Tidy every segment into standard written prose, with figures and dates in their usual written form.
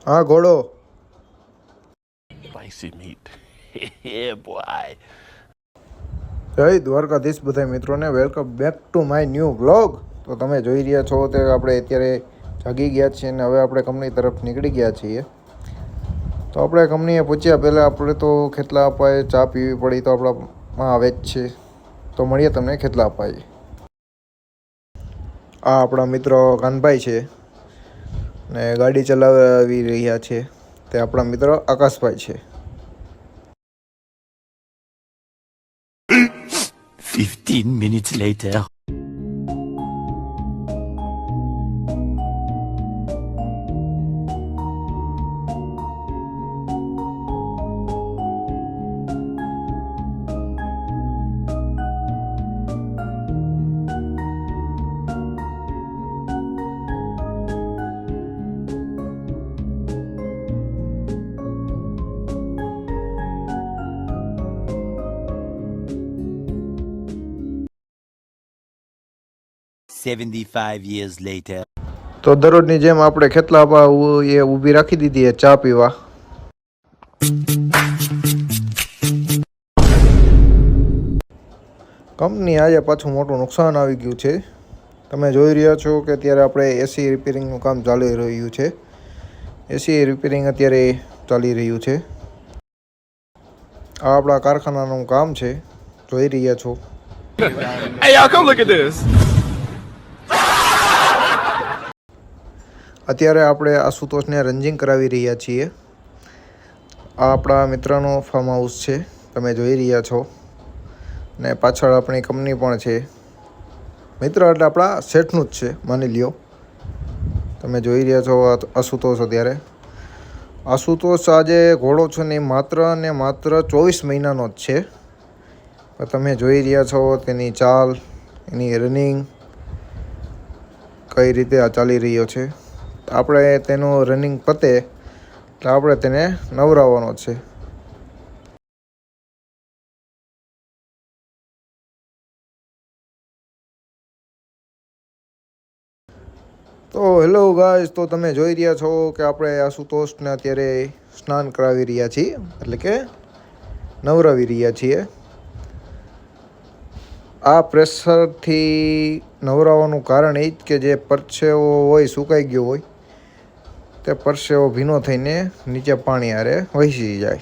હા ઘોડો. Spicy meat. Yeah, boy. જય દ્વારકાધીશ બધા મિત્રોને welcome back to my new vlog. તો તમે જોઈ રહ્યા છો તે આપણે અત્યારે જાગી ગયા છીએ અને હવે આપણે કંપની તરફ નીકળી ગયા છીએ. તો આપણે કંપનીએ પહોંચ્યા પહેલાં આપણે તો ખેતલા અપાએ ચા પીવી પડી તો આપણામાં આવે જ છે. તો મળીએ તમને ખેતલા અપાએ. આ આપણા મિત્ર કાનભાઈ છે ને ગાડી ચલાવી રહ્યા છે તે આપણા મિત્ર આકાશભાઈ છે. 15 minutes later. $75 later. તો દરરોજની જેમ આપણે ખેતલા અપા એ ઊભી રાખી દીધી ચા પીવા. કંપની આજે પાછું મોટું નુકસાન આવી ગયું છે. તમે જોઈ રહ્યા છો કે અત્યારે આપણે એસી રિપેરિંગનું કામ ચાલી રહ્યું છે. એસી રિપેરિંગ અત્યારે ચાલી રહ્યું છે. આ આપણા કારખાનાનું કામ છે, જોઈ રહ્યા છો. Hey y'all, come look at this. અત્યારે આપણે આશુતોષને રંજિંગ કરાવી રહ્યા છીએ. આ આપણા મિત્રનો ફાર્મ હાઉસ છે, તમે જોઈ રહ્યા છો. ને પાછળ આપણી કંપની પણ છે. મિત્ર એટલે આપણા શેઠનું જ છે, માની લ્યો. તમે જોઈ રહ્યા છો આશુતોષ. અત્યારે આશુતોષ આજે ઘોડો છે ને માત્ર ને માત્ર 24 મહિનાનો જ છે. પણ તમે જોઈ રહ્યા છો તેની ચાલ, એની રનિંગ કઈ રીતે આ ચાલી રહ્યો છે. આપણે તેનું રનિંગ પતે એટલે આપણે તેને નવરાવવાનો છે. તો હેલો ગાઈઝ, તો તમે જોઈ રહ્યા છો કે આપણે આશુતોષને અત્યારે સ્નાન કરાવી રહ્યા છીએ, એટલે કે નવરાવી રહ્યા છીએ. આ પ્રેશરથી નવરાવવાનું કારણ એ જ કે જે પરસેવો હોય, સુકાઈ ગયો હોય, તે પરસેવો ભીનો થઈને નીચે પાણી હારે વહી જાય.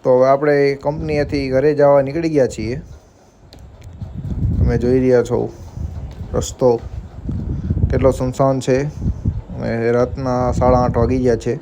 તો હવે આપણે કંપનીએથી ઘરે જવા નીકળી ગયા છીએ. તમે જોઈ રહ્યા છો રસ્તો કેટલો સુનસાન છે. અને રાતના 8:30 વાગી ગયા છે.